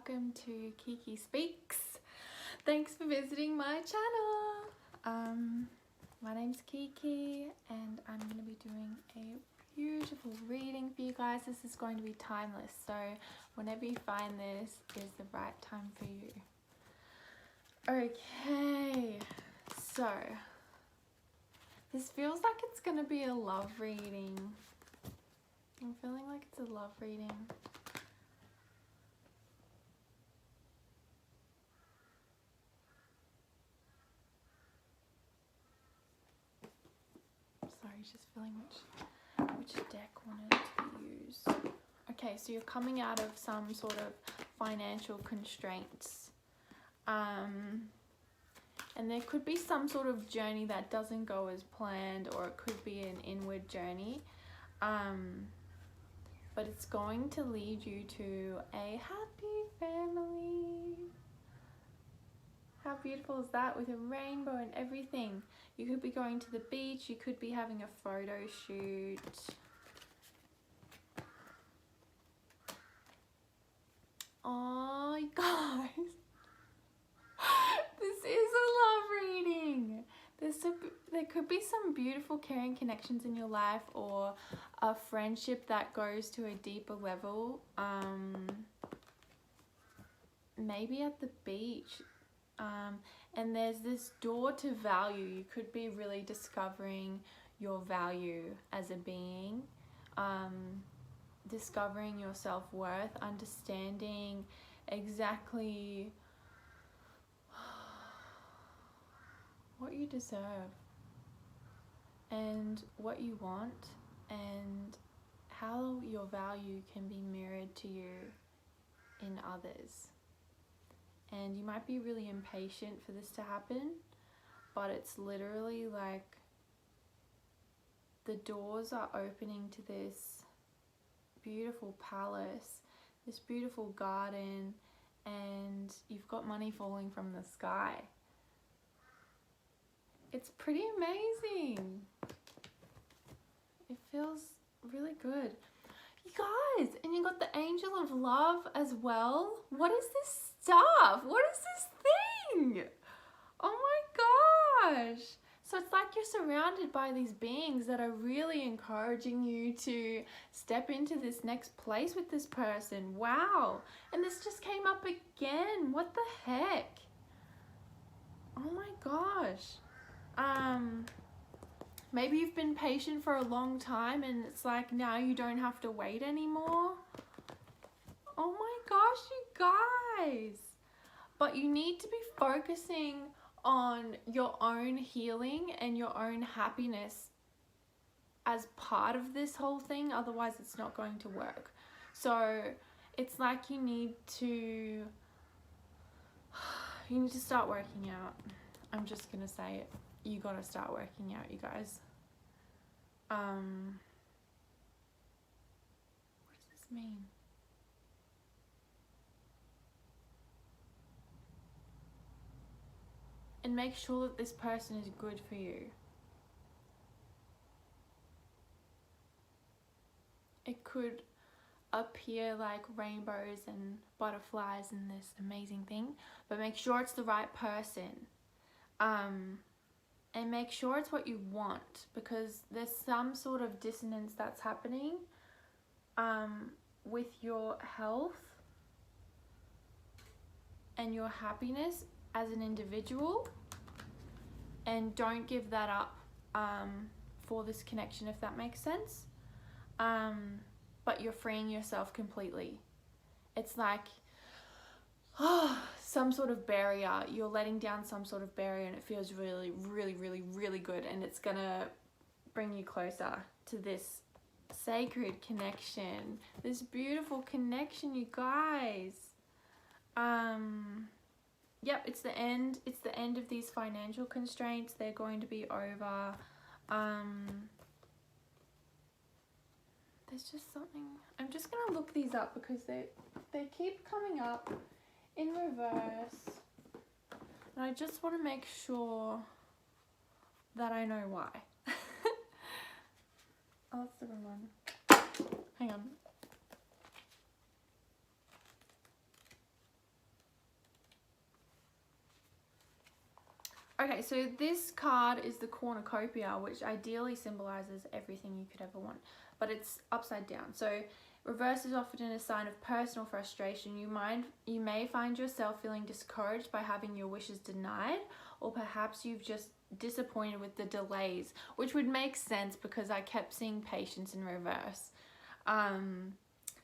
welcome to Kiki Speaks. Thanks for visiting my channel. My name's Kiki and I'm going to be doing a beautiful reading for you guys. This is going to be timeless, so whenever you find this is the right time for you. Okay, so this feels like it's going to be a love reading. I'm feeling like it's a love reading. Sorry, just feeling which deck wanted to use. Okay, so you're coming out of some sort of financial constraints. And there could be some sort of journey that doesn't go as planned, or it could be an inward journey. But it's going to lead you to a happy family. How beautiful is that, with a rainbow and everything? You could be going to the beach, you could be having a photo shoot. Oh, you guys. This is a love reading. There could be some beautiful caring connections in your life, or a friendship that goes to a deeper level. Maybe at the beach. And there's this door to value. You could be really discovering your value as a being, discovering your self-worth, understanding exactly what you deserve and what you want, and how your value can be mirrored to you in others. And you might be really impatient for this to happen, but it's literally like the doors are opening to this beautiful palace, this beautiful garden, and you've got money falling from the sky. It's pretty amazing. It feels really good. You guys, and you got the Angel of Love as well. What is this stuff? What is this thing? Oh my gosh. So it's like you're surrounded by these beings that are really encouraging you to step into this next place with this person. Wow. And this just came up again. What the heck? Oh my gosh. Maybe you've been patient for a long time and it's like now you don't have to wait anymore. Oh my gosh, you guys. But you need to be focusing on your own healing and your own happiness as part of this whole thing, otherwise it's not going to work. So it's like you need to start working out. I'm just gonna say it. You gotta start working out, you guys. What does this mean? And make sure that this person is good for you. It could appear like rainbows and butterflies and this amazing thing, but make sure it's the right person. And make sure it's what you want, because there's some sort of dissonance that's happening with your health and your happiness as an individual, and don't give that up for this connection, if that makes sense. But you're freeing yourself completely. It's like some sort of barrier. You're letting down some sort of barrier, and it feels really, really, really, really good, and it's gonna bring you closer to this sacred connection, this beautiful connection, you guys. Yep, it's the end of these financial constraints. They're going to be over. There's just something. I'm just gonna look these up because they keep coming up in reverse, and I just want to make sure that I know why. Oh, that's the wrong one. Hang on. Okay, so this card is the cornucopia, which ideally symbolizes everything you could ever want, but it's upside down. So reverse is often a sign of personal frustration. You may find yourself feeling discouraged by having your wishes denied, or perhaps you've just disappointed with the delays, which would make sense because I kept seeing patience in reverse.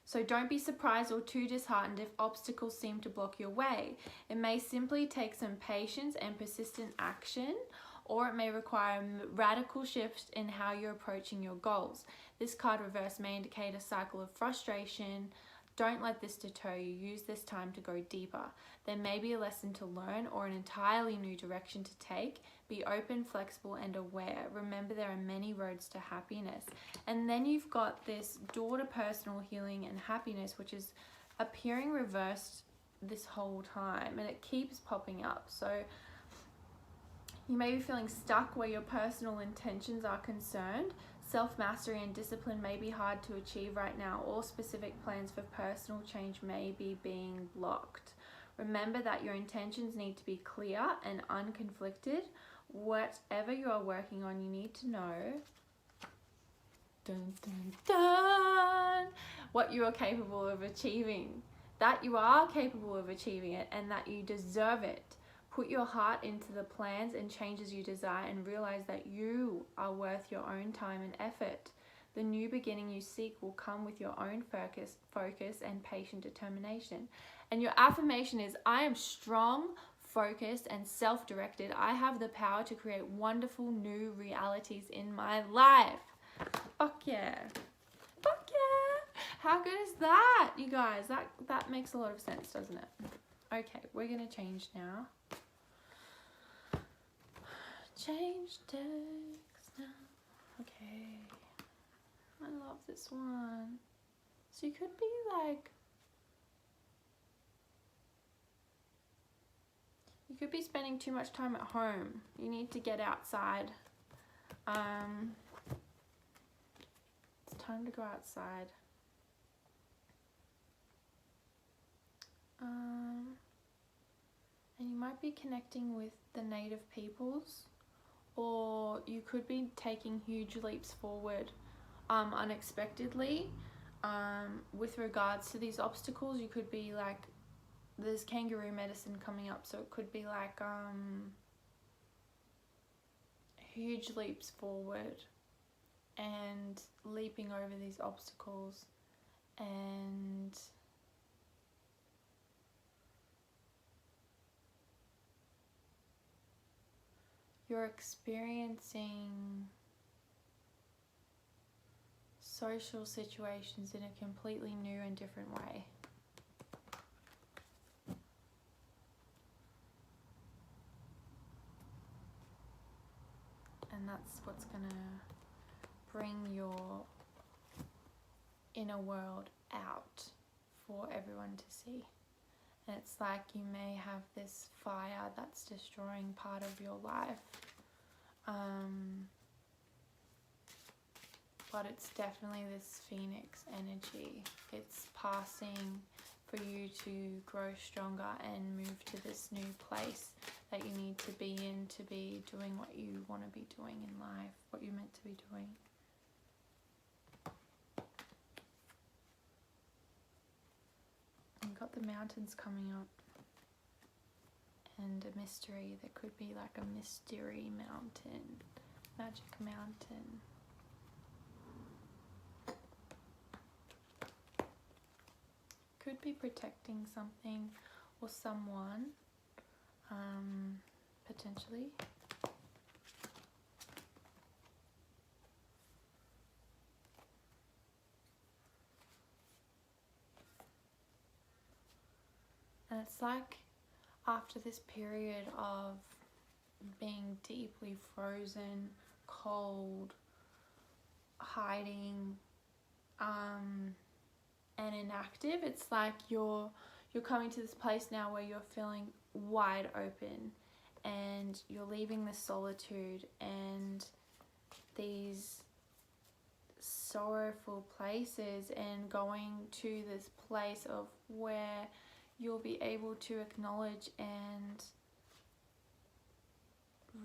So don't be surprised or too disheartened if obstacles seem to block your way. It may simply take some patience and persistent action, or it may require a radical shift in how you're approaching your goals. This card reverse may indicate a cycle of frustration. Don't let this deter you. Use this time to go deeper. There may be a lesson to learn or an entirely new direction to take. Be open, flexible, and aware. Remember, there are many roads to happiness. And then you've got this door to personal healing and happiness, which is appearing reversed this whole time, and it keeps popping up. So you may be feeling stuck where your personal intentions are concerned. Self-mastery and discipline may be hard to achieve right now. All specific plans for personal change may be being blocked. Remember that your intentions need to be clear and unconflicted. Whatever you are working on, you need to know dun, dun, dun, what you are capable of achieving. That you are capable of achieving it and that you deserve it. Put your heart into the plans and changes you desire, and realize that you are worth your own time and effort. The new beginning you seek will come with your own focus and patient determination. And your affirmation is, I am strong, focused, and self-directed. I have the power to create wonderful new realities in my life. Fuck yeah. Fuck yeah. How good is that, you guys? That makes a lot of sense, doesn't it? Okay, we're going to change now. Change decks now. Okay. I love this one. So you could be like, you could be spending too much time at home. You need to get outside. It's time to go outside. And you might be connecting with the native peoples, or you could be taking huge leaps forward unexpectedly. With regards to these obstacles, you could be like, there's kangaroo medicine coming up, so it could be like huge leaps forward and leaping over these obstacles, and you're experiencing social situations in a completely new and different way. And that's what's gonna bring your inner world out for everyone to see. And it's like you may have this fire that's destroying part of your life. But it's definitely this phoenix energy. It's passing for you to grow stronger and move to this new place that you need to be in to be doing what you want to be doing in life, what you're meant to be doing. You've got the mountains coming up and a mystery that could be like a mystery mountain, magic mountain. Could be protecting something or someone, potentially. And it's like after this period of being deeply frozen, cold, hiding, and inactive, it's like you're coming to this place now where you're feeling wide open, and you're leaving the solitude and these sorrowful places and going to this place of where you'll be able to acknowledge and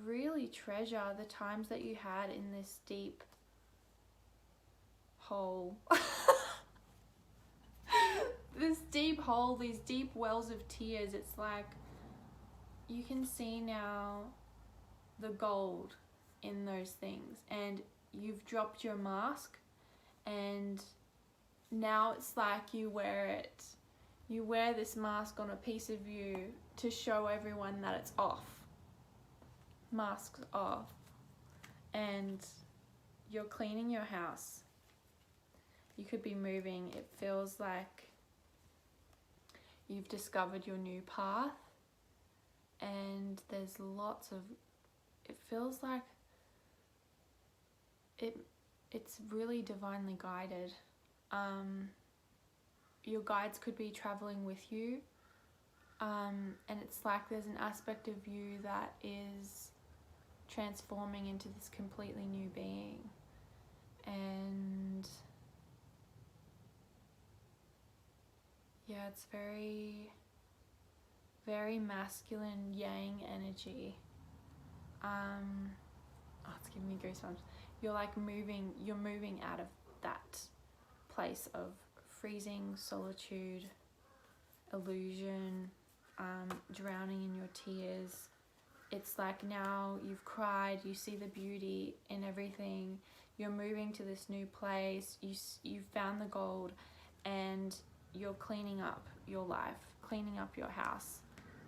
really treasure the times that you had in this deep hole. This deep hole, these deep wells of tears. It's like you can see now the gold in those things, and you've dropped your mask, and now it's like you wear it. You wear this mask on a piece of you to show everyone that it's off. Mask's off. And you're cleaning your house. You could be moving. It feels like you've discovered your new path, and there's lots of, it feels like it's really divinely guided. Your guides could be traveling with you, and it's like there's an aspect of you that is transforming into this completely new being. And yeah, it's very, very masculine yang energy. It's giving me goosebumps. You're like moving out of that place of freezing, solitude, illusion, drowning in your tears. It's like now you've cried, you see the beauty in everything, you're moving to this new place, you've found the gold, and you're cleaning up your life, cleaning up your house,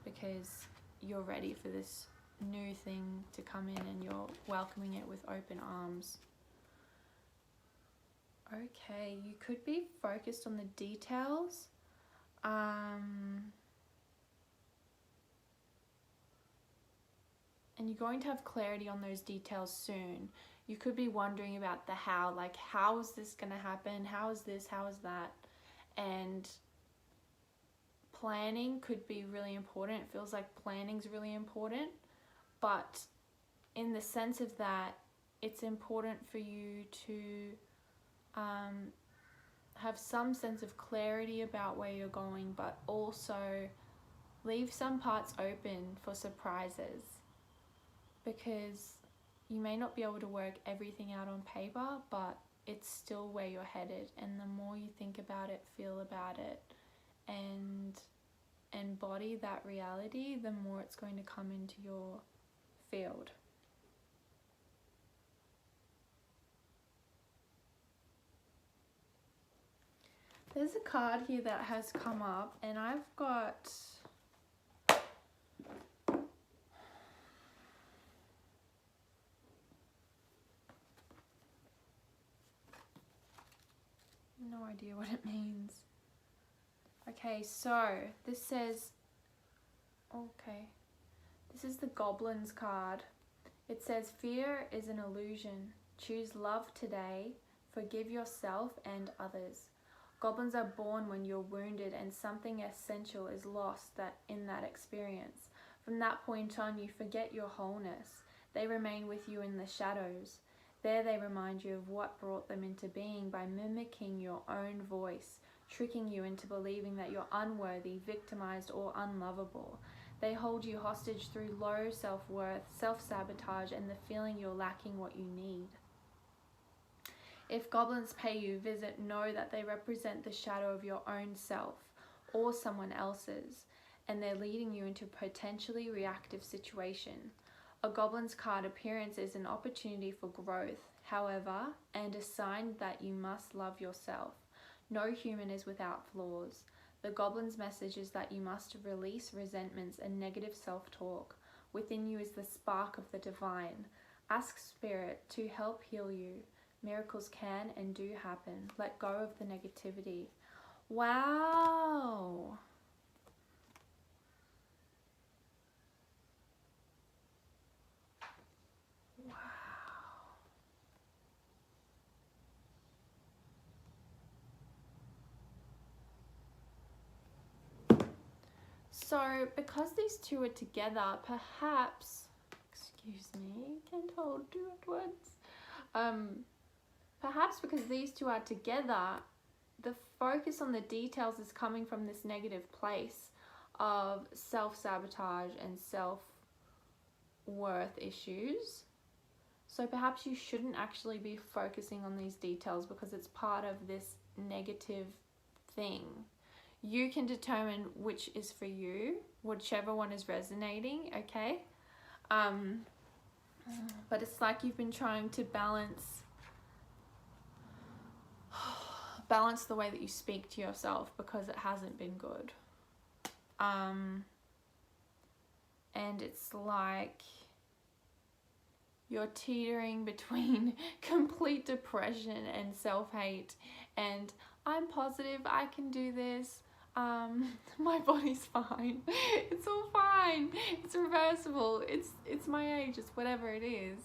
because you're ready for this new thing to come in, and you're welcoming it with open arms. Okay, you could be focused on the details. And you're going to have clarity on those details soon. You could be wondering about the how, like how is this going to happen? How is this? How is that? And planning could be really important. It feels like planning's really important, but in the sense of that, it's important for you to have some sense of clarity about where you're going, but also leave some parts open for surprises, because you may not be able to work everything out on paper, but it's still where you're headed. And the more you think about it, feel about it, and embody that reality, the more it's going to come into your field. There's a card here that has come up, and I've got no idea what it means. Okay, so this says, this is the Goblins card. It says, fear is an illusion. Choose love today. Forgive yourself and others. Goblins are born when you're wounded and something essential is lost in that experience. From that point on, you forget your wholeness. They remain with you in the shadows. There they remind you of what brought them into being by mimicking your own voice, tricking you into believing that you're unworthy, victimized, or unlovable. They hold you hostage through low self-worth, self-sabotage, and the feeling you're lacking what you need. If goblins pay you visit, know that they represent the shadow of your own self or someone else's, and they're leading you into a potentially reactive situation. A goblin's card appearance is an opportunity for growth, however, and a sign that you must love yourself. No human is without flaws. The goblin's message is that you must release resentments and negative self-talk. Within you is the spark of the divine. Ask Spirit to help heal you. Miracles can and do happen. Let go of the negativity. Wow. Wow. So, because these two are together, perhaps, excuse me, can't hold two at once. Perhaps because these two are together, the focus on the details is coming from this negative place of self-sabotage and self-worth issues. So perhaps you shouldn't actually be focusing on these details because it's part of this negative thing. You can determine which is for you, whichever one is resonating, okay? But it's like you've been trying to balance the way that you speak to yourself because it hasn't been good. And it's like you're teetering between complete depression and self-hate and I'm positive I can do this. My body's fine. It's all fine. It's reversible. It's my age. It's whatever it is.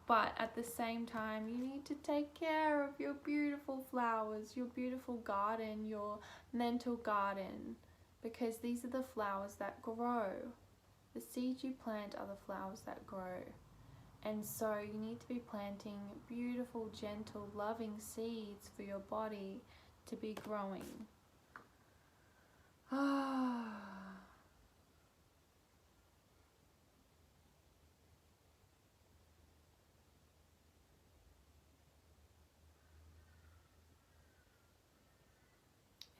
But at the same time, you need to take care of your beautiful flowers, your beautiful garden, your mental garden, because these are the flowers that grow. The seeds you plant are the flowers that grow. And so you need to be planting beautiful, gentle, loving seeds for your body to be growing.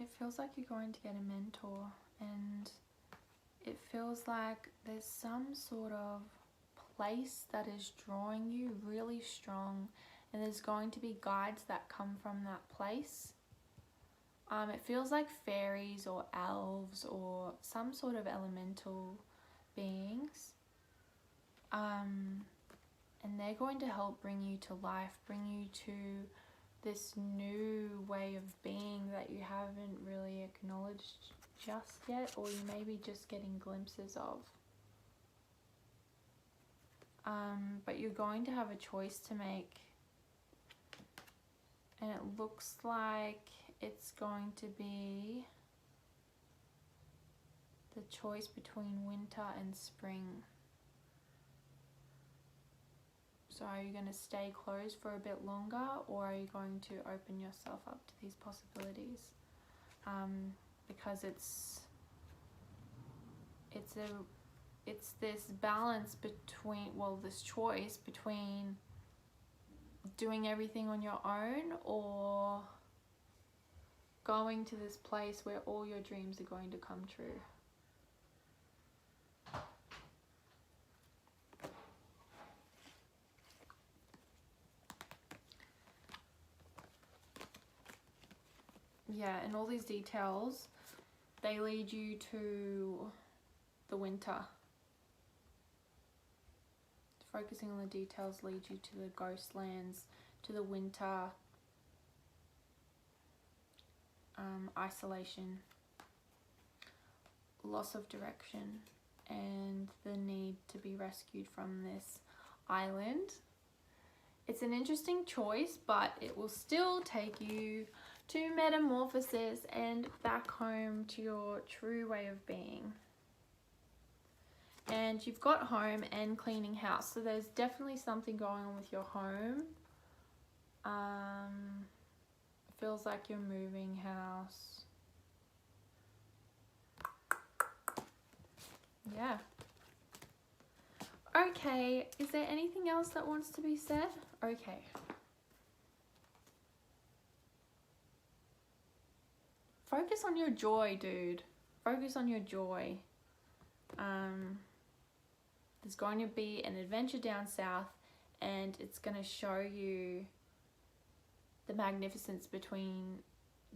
It feels like you're going to get a mentor, and it feels like there's some sort of place that is drawing you really strong, and there's going to be guides that come from that place. It feels like fairies or elves or some sort of elemental beings. And they're going to help bring you to life, bring you to this new way of being that you haven't really acknowledged just yet, or you may be just getting glimpses of. But you're going to have a choice to make, and it looks like it's going to be the choice between winter and spring. So are you going to stay closed for a bit longer, or are you going to open yourself up to these possibilities? Because it's this balance between, well, this choice between doing everything on your own or going to this place where all your dreams are going to come true. Yeah, and all these details, they lead you to the winter. Focusing on the details leads you to the ghost lands, to the winter, isolation, loss of direction, and the need to be rescued from this island. It's an interesting choice, but it will still take you to metamorphosis and back home to your true way of being. And you've got home and cleaning house, so there's definitely something going on with your home. It feels like you're moving house. Yeah. Okay, is there anything else that wants to be said? Okay. Focus on your joy, dude. Focus on your joy. There's going to be an adventure down south, and it's going to show you the magnificence between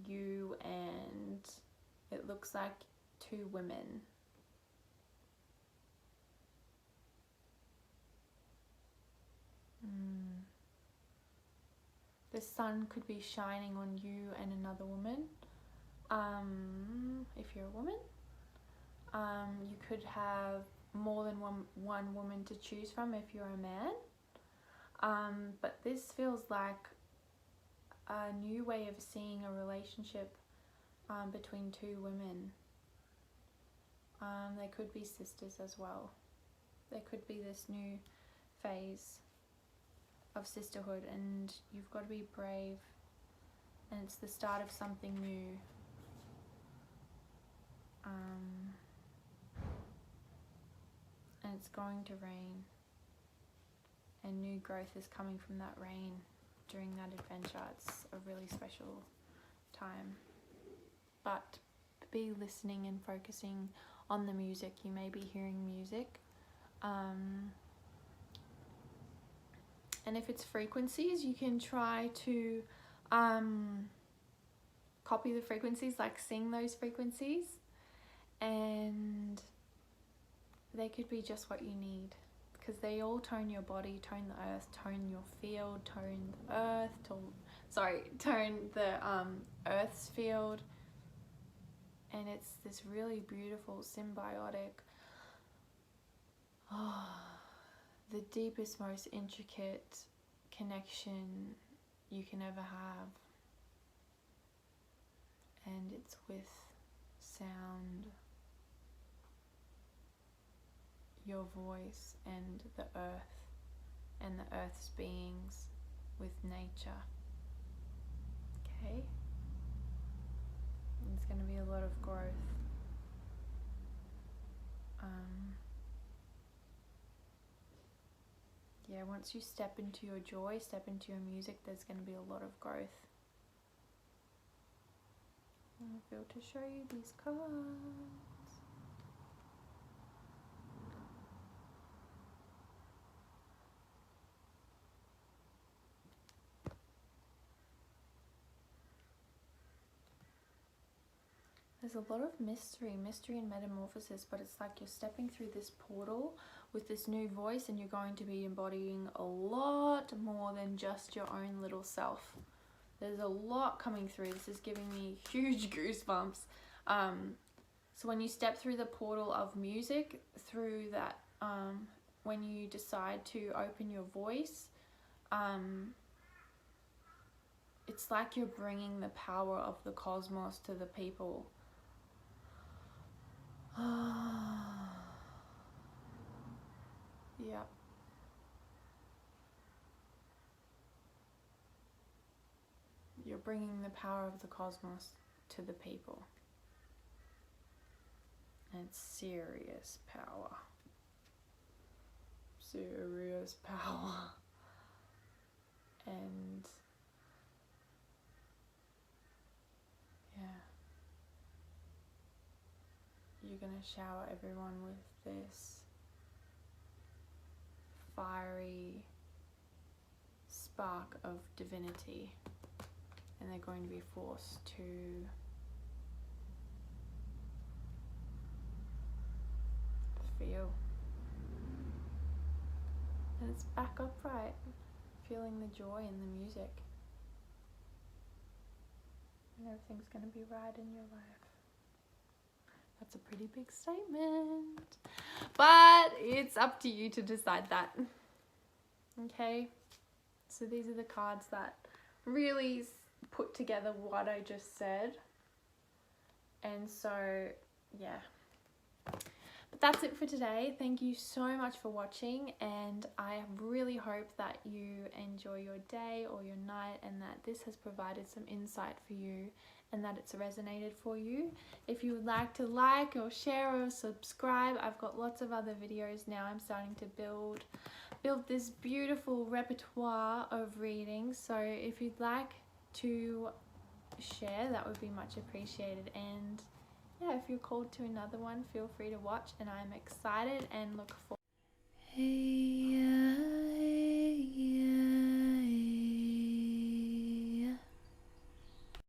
you and, it looks like, 2 women. The sun could be shining on you and another woman. If you're a woman, you could have more than one woman to choose from if you're a man. But this feels like a new way of seeing a relationship between 2 women. They could be sisters as well. There could be this new phase of sisterhood, and you've got to be brave, and it's the start of something new. And and it's going to rain. And new growth is coming from that rain during that adventure. It's a really special time. But be listening and focusing on the music. You may be hearing music. And if it's frequencies, you can try to copy the frequencies, like sing those frequencies, and they could be just what you need, because they all tone your body, tone the earth, tone your field, tone the earth, tone the earth's field, and it's this really beautiful symbiotic, the deepest, most intricate connection you can ever have. And it's with sound, your voice, and the earth, and the earth's beings, with nature. Okay? There's going to be a lot of growth. Yeah, once you step into your joy, step into your music, there's going to be a lot of growth. I feel to show you these cards. There's a lot of mystery and metamorphosis, but it's like you're stepping through this portal with this new voice, and you're going to be embodying a lot more than just your own little self. There's a lot coming through. This is giving me huge goosebumps. So when you step through the portal of music, through that, when you decide to open your voice, it's like you're bringing the power of the cosmos to the people. Yep. You're bringing the power of the cosmos to the people. And it's serious power. Serious power. And yeah. You're going to shower everyone with this fiery spark of divinity, and they're going to be forced to feel. And it's back upright, feeling the joy in the music, and everything's going to be right in your life. That's a pretty big statement, but it's up to you to decide that. Okay, so these are the cards that really put together what I just said. And so yeah, but that's it for today. Thank you so much for watching, and I really hope that you enjoy your day or your night, and that this has provided some insight for you, and that it's resonated for you. If you would like to like or share or subscribe, I've got lots of other videos now. I'm starting to build this beautiful repertoire of readings. So if you'd like to share, that would be much appreciated. And yeah, if you're called to another one, feel free to watch, and I'm excited and look forward. Hey.